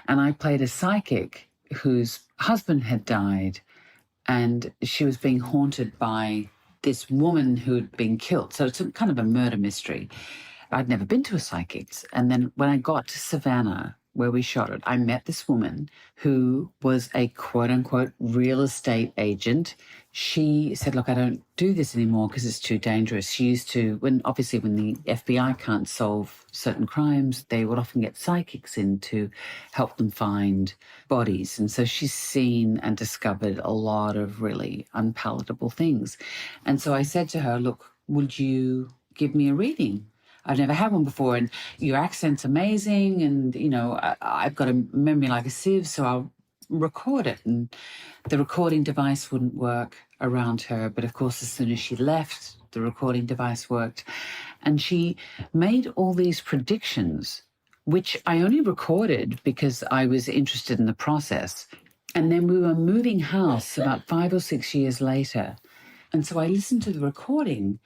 And I played a psychic whose husband had died, and she was being haunted by this woman who had been killed. So it's kind of a murder mystery. I'd never been to a psychic's. And then when I got to Savannah, where we shot it, I met this woman who was a quote-unquote real estate agent. She said, look, I don't do this anymore because it's too dangerous. She used to, when the FBI can't solve certain crimes, they would often get psychics in to help them find bodies. And so she's seen and discovered a lot of really unpalatable things. And so I said to her, look, would you give me a reading? I've never had one before, and your accent's amazing, and, you know, I've got a memory like a sieve, so I'll record it. And the recording device wouldn't work around her, but of course, as soon as she left, the recording device worked. And she made all these predictions, which I only recorded because I was interested in the process. And then we were moving house about 5 or 6 years later. And so I listened to the recording,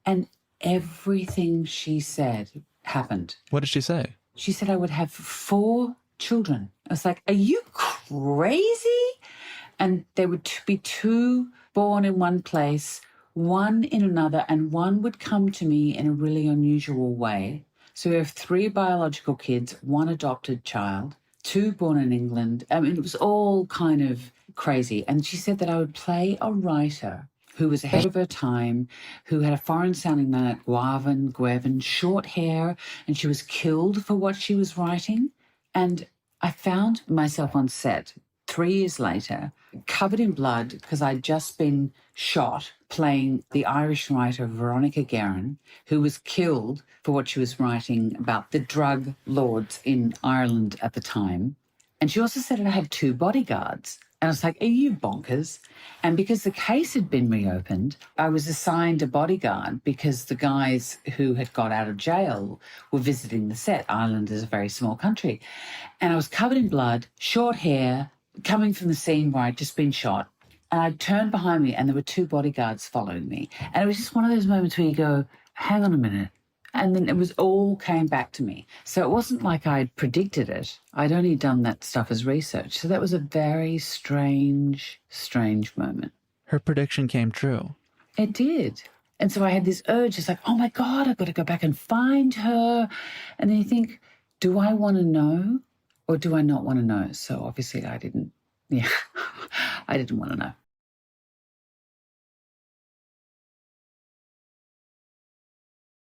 and everything she said happened. What did she say? She said I would have 4 children. I was like, are you crazy? And there would be 2 born in one place, 1 in another, and 1 would come to me in a really unusual way. So we have 3 biological kids, 1 adopted child, 2 born in England. I mean, it was all kind of crazy. And she said that I would play a writer who was ahead of her time, who had a foreign-sounding name like Guevin, short hair, and she was killed for what she was writing. And I found myself on set 3 years later, covered in blood, because I'd just been shot playing the Irish writer Veronica Guerin, who was killed for what she was writing about the drug lords in Ireland at the time. And she also said that I had 2 bodyguards. And I was like, are you bonkers? And because the case had been reopened, I was assigned a bodyguard because the guys who had got out of jail were visiting the set. Ireland is a very small country. And I was covered in blood, short hair, coming from the scene where I'd just been shot. And I turned behind me and there were 2 bodyguards following me. And it was just one of those moments where you go, hang on a minute. And then it was all came back to me. So it wasn't like I'd predicted it. I'd only done that stuff as research. So that was a very strange moment. Her prediction came true. It did. And so I had this urge. It's like, oh, my God, I've got to go back and find her. And then you think, do I want to know or do I not want to know? So obviously I didn't want to know.